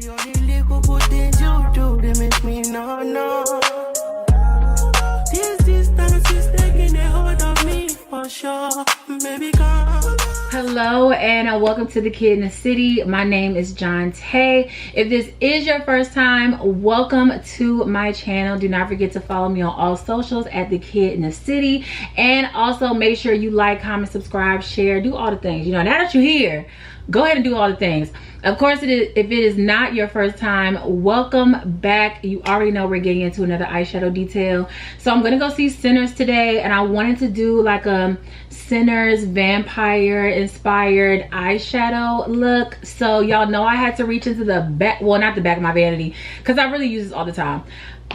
The only little good things you do, they make me no. This distance is taking a hold of me for sure. Baby, come. Hello and welcome to the Kid in the City. My name is John Tay. If this is your first time, welcome to my channel. Do not forget to follow me on all socials at the Kid in the City, and also make sure you like, comment, subscribe, share, do all the things. You know, now that you're here, go ahead and do all the things. Of course, if it is not your first time, welcome back. You already know we're getting into another eyeshadow detail. So I'm gonna go see Sinners today, and I wanted to do like a Sinners vampire inspired eyeshadow look. So y'all know I had to reach into the back, well, not the back of my vanity, because I really use this all the time.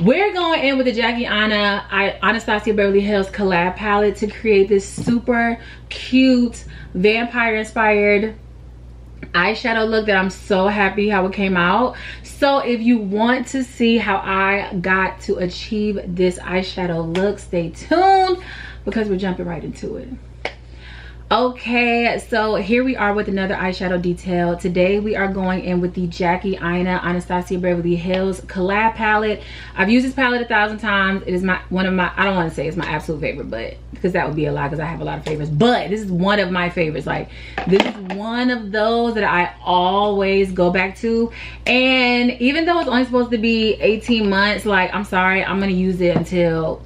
We're going in with the Jackie Aina Anastasia Beverly Hills collab palette to create this super cute vampire inspired eyeshadow look that I'm so happy how it came out. So if you want to see how I got to achieve this eyeshadow look, stay tuned because we're jumping right into it. Okay, so here we are with another eyeshadow detail. Today we are going in with the Jackie Aina Anastasia Beverly Hills collab palette. I've used this palette 1,000 times. It is one of my, I don't want to say it's my absolute favorite, but because that would be a lie because I have a lot of favorites, but this is one of my favorites. Like, this is one of those that I always go back to. And even though it's only supposed to be 18 months, like, I'm sorry, I'm gonna use it until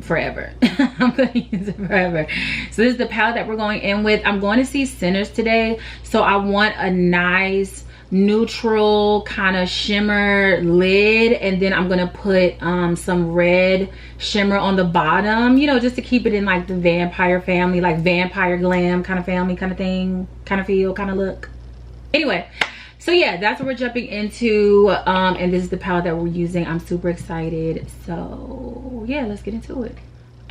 forever. I'm gonna use it forever. So this is the palette that we're going in with. I'm going to see Sinners today, so I want a nice neutral kind of shimmer lid, and then I'm gonna put some red shimmer on the bottom, you know, just to keep it in like the vampire family, like vampire glam kind of family kind of thing, kind of feel, kind of look. Anyway, so yeah, that's what we're jumping into, and this is the palette that we're using. I'm super excited. So yeah, let's get into it.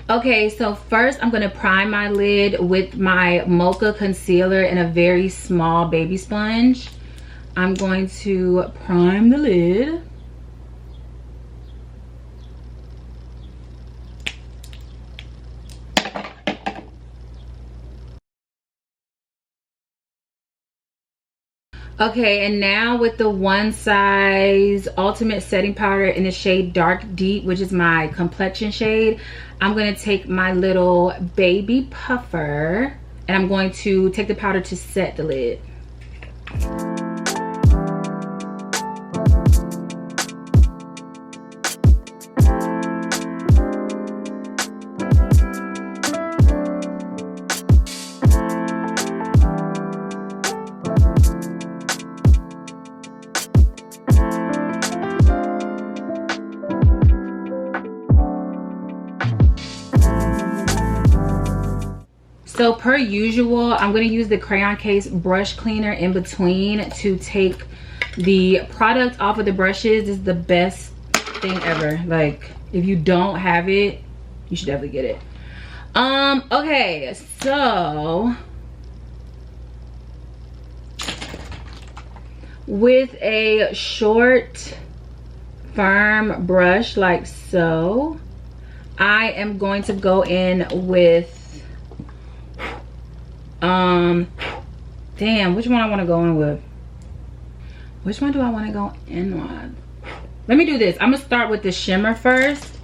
Okay, so first I'm gonna prime my lid with my mocha concealer and a very small baby sponge. I'm going to prime the lid. Okay, and now with the One Size Ultimate Setting Powder in the shade Dark Deep, which is my complexion shade, I'm going to take my little baby puffer and I'm going to take the powder to set the lid. So per usual, I'm going to use the crayon case brush cleaner in between to take the product off of the brushes. This is the best thing ever. Like, if you don't have it, you should definitely get it. Okay, so with a short, firm brush like so, I am going to go in with damn, which one I want to go in with? Which one do I want to go in with? Let me do this. I'm gonna start with the shimmer first,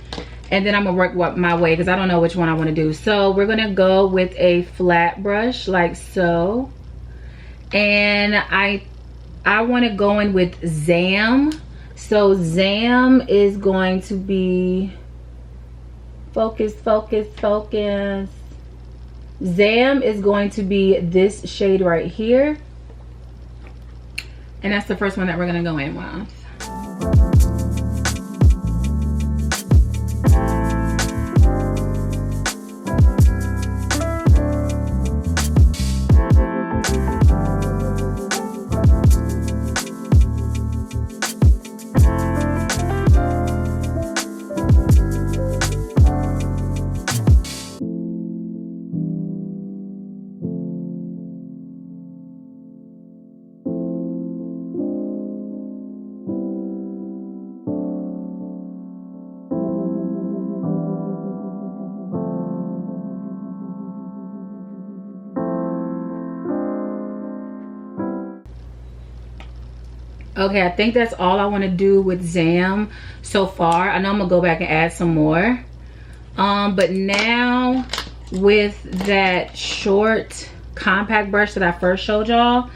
and then I'm gonna work my way because I don't know which one I want to do. So we're gonna go with a flat brush like so, and I want to go in with Zam. So Zam is going to be focus. Zam is going to be this shade right here, and that's the first one that we're gonna go in with. Okay, I think that's all I want to do with Zam so far. I know I'm gonna go back and add some more. But now with that short compact brush that I first showed y'all,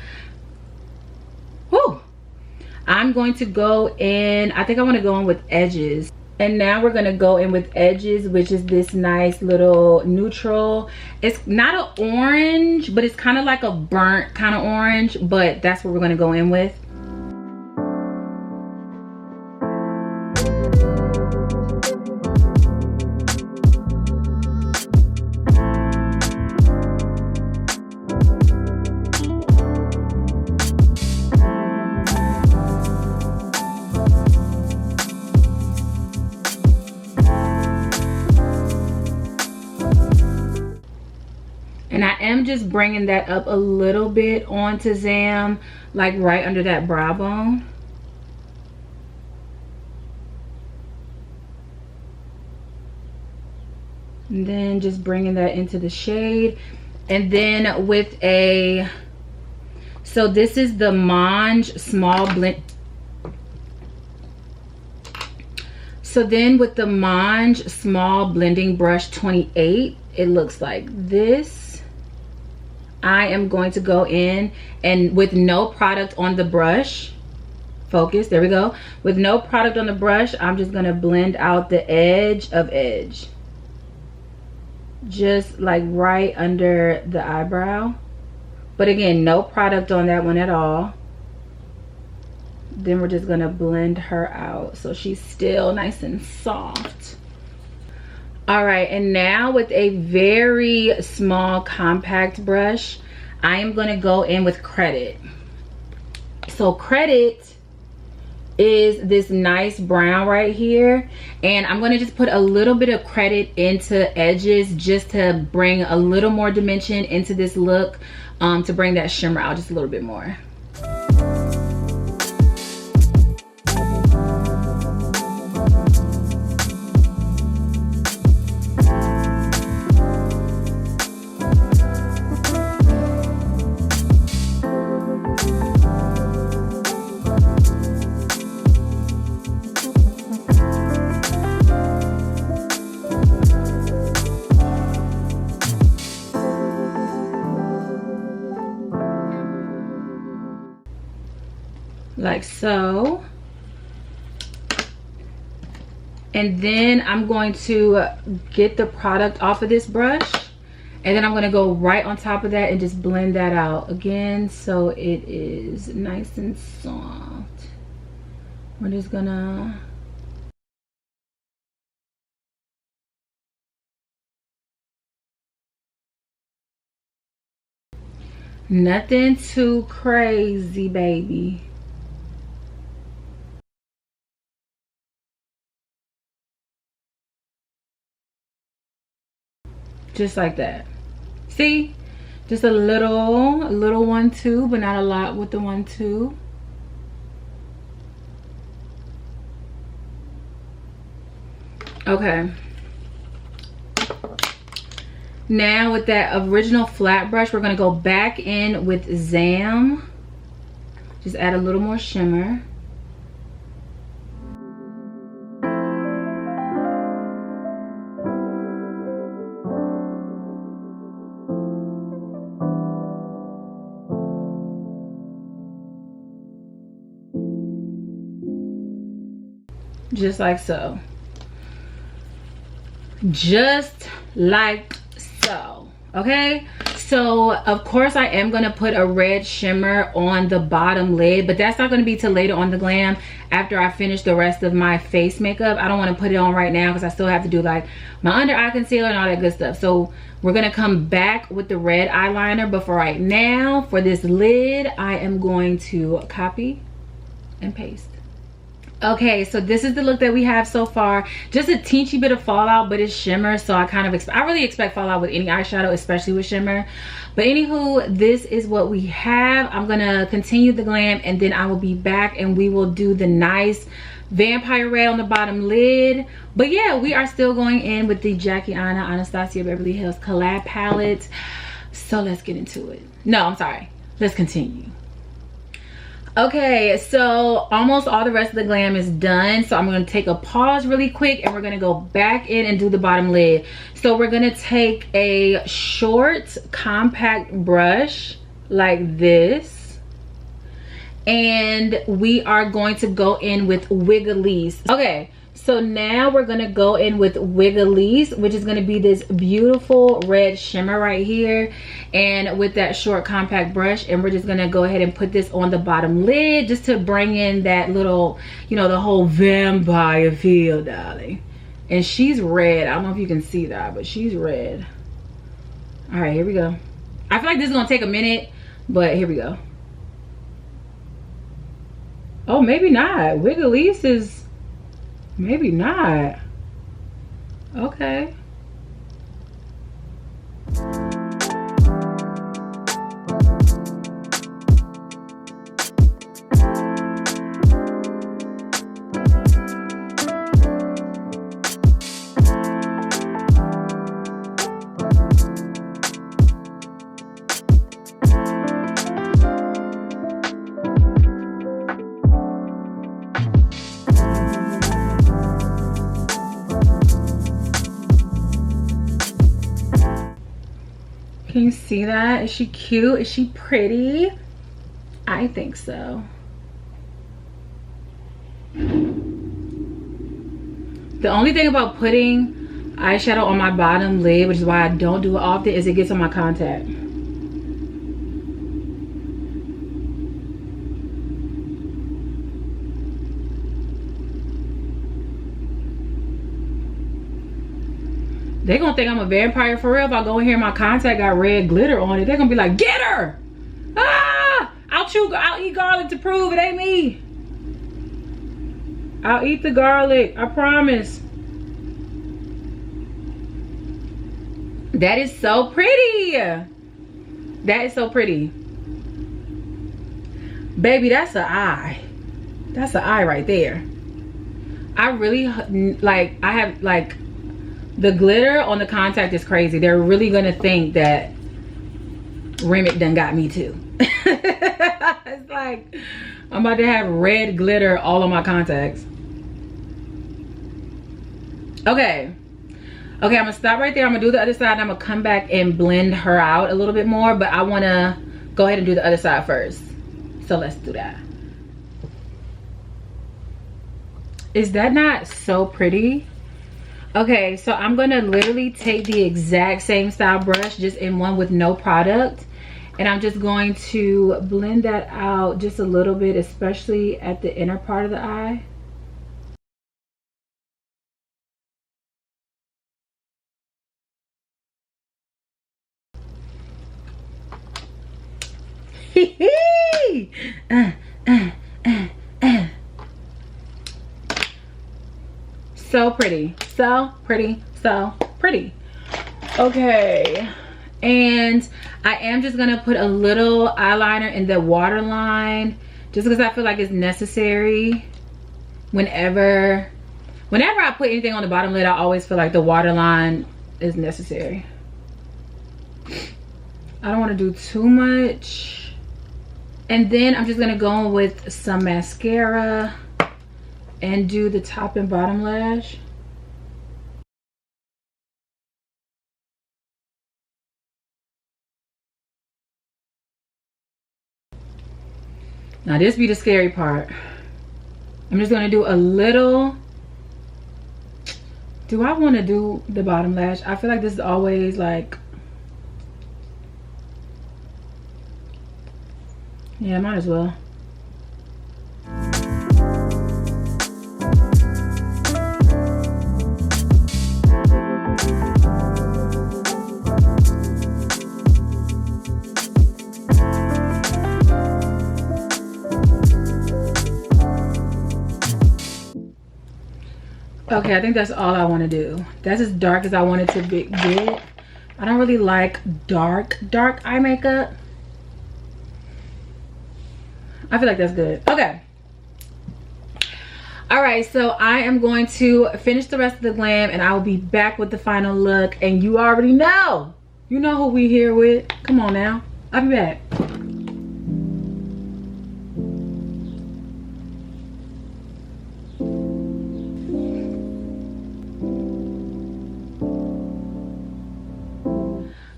I'm going to go in, I think I want to go in with edges. And now we're going to go in with edges, which is this nice little neutral. It's not an orange, but it's kind of like a burnt kind of orange, but that's what we're going to go in with. And I am just bringing that up a little bit onto Zam, like right under that brow bone. And then just bringing that into the shade. And then with a, so this is the Mange Small Blend. So then with the Mange Small Blending Brush 28, it looks like this. I am going to go in and with no product on the brush, focus, there we go. With no product on the brush, I'm just gonna blend out the edge of edge. Just like right under the eyebrow. But again, no product on that one at all. Then we're just gonna blend her out so she's still nice and soft. All right, and now with a very small compact brush, I am going to go in with Credit. So Credit is this nice brown right here, and I'm going to just put a little bit of Credit into edges just to bring a little more dimension into this look, to bring that shimmer out just a little bit more. Like so. And then I'm going to get the product off of this brush, and then I'm going to go right on top of that and just blend that out again so it is nice and soft. We're just gonna nothing too crazy, baby. Just like that. See, just a little 1-2, but not a lot with the 1-2. Okay, now with that original flat brush, we're gonna go back in with Zam. Just add a little more shimmer. Just like so. Just like so. Okay, so of course I am going to put a red shimmer on the bottom lid, but that's not going to be till later on the glam after I finish the rest of my face makeup. I don't want to put it on right now because I still have to do like my under eye concealer and all that good stuff. So we're going to come back with the red eyeliner, but for right now, for this lid, I am going to copy and paste. Okay, so this is the look that we have so far. Just a teensy bit of fallout, but it's shimmer, so I kind of I really expect fallout with any eyeshadow, especially with shimmer. But anywho, this is what we have. I'm gonna continue the glam, and then I will be back and we will do the nice vampire red on the bottom lid. But yeah, we are still going in with the Jackie Aina Anastasia Beverly Hills collab palette. So let's get into it. No, I'm sorry, let's continue. Okay, so almost all the rest of the glam is done. So I'm going to take a pause really quick and we're going to go back in and do the bottom lid. So we're going to take a short compact brush like this. And we are going to go in with Wiggly's. Okay, so now we're going to go in with Wiggly's, which is going to be this beautiful red shimmer right here. And with that short compact brush, and we're just going to go ahead and put this on the bottom lid just to bring in that little, you know, the whole vampire feel, darling. And she's red. I don't know if you can see that, but she's red. All right, here we go. I feel like this is going to take a minute, but here we go. Oh, maybe not. Wiggly's is... maybe not. Okay. Can you see that? Is she cute? Is she pretty? I think so. The only thing about putting eyeshadow on my bottom lid, which is why I don't do it often, is it gets on my contact. They're gonna think I'm a vampire for real if I go in here and my contact got red glitter on it. They're gonna be like, get her! Ah! I'll eat garlic to prove it ain't me. I'll eat the garlic, I promise. That is so pretty. That is so pretty. Baby, that's an eye. That's an eye right there. I really, like, I have, like, the glitter on the contact is crazy. They're really gonna think that Remick done got me too. It's like I'm about to have red glitter all on my contacts. Okay, I'm gonna stop right there. I'm gonna do the other side and I'm gonna come back and blend her out a little bit more, but I wanna go ahead and do the other side first. So let's do that. Is that not so pretty? Okay, so I'm gonna literally take the exact same style brush, just in one with no product, and I'm just going to blend that out just a little bit, especially at the inner part of the eye. So pretty, so pretty, so pretty. Okay, and I am just gonna put a little eyeliner in the waterline just because I feel like it's necessary. Whenever I put anything on the bottom lid, I always feel like the waterline is necessary. I don't want to do too much. And then I'm just gonna go in with some mascara and do the top and bottom lash. Now this be the scary part. I'm just gonna do a little. Do I want to do the bottom lash? I feel like this is always like, yeah, might as well. Okay, I think that's all I want to do. That's as dark as I want it to get. I don't really like dark eye makeup. I feel like that's good. Okay. All right, so I am going to finish the rest of the glam and I will be back with the final look. And you already know. You know who we here with. Come on now. I'll be back.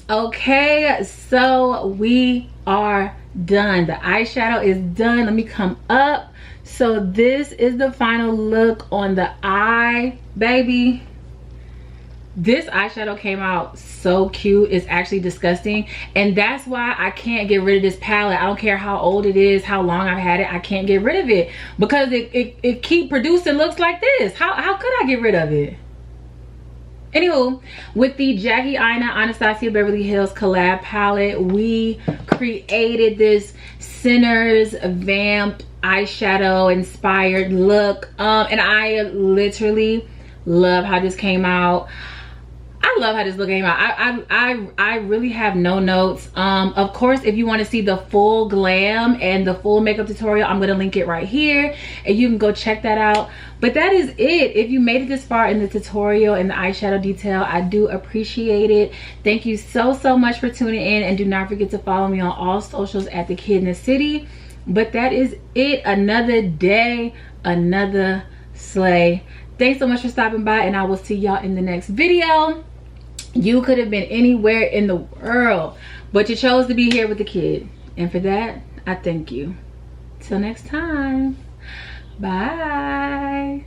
Okay, so we are done. The eyeshadow is done. Let me come up. So this is the final look on the eye, baby. This eyeshadow came out so cute. It's actually disgusting, and that's why I can't get rid of this palette. I don't care how old it is, how long I've had it, I can't get rid of it because it keep producing looks like this. How could I get rid of it? Anywho, with the Jackie Aina Anastasia Beverly Hills collab palette, we created this Sinners Vamp eyeshadow inspired look, and I literally love how this came out. I love how this look came out. I really have no notes. Of course, if you want to see the full glam and the full makeup tutorial, I'm going to link it right here and you can go check that out. But that is it. If you made it this far in the tutorial and the eyeshadow detail, I do appreciate it. Thank you so much for tuning in, and do not forget to follow me on all socials at The Kid in the City. But that is it. Another day, another slay. Thanks so much for stopping by, and I will see y'all in the next video. You could have been anywhere in the world, but you chose to be here with the kid, and for that I thank you. Till next time, bye.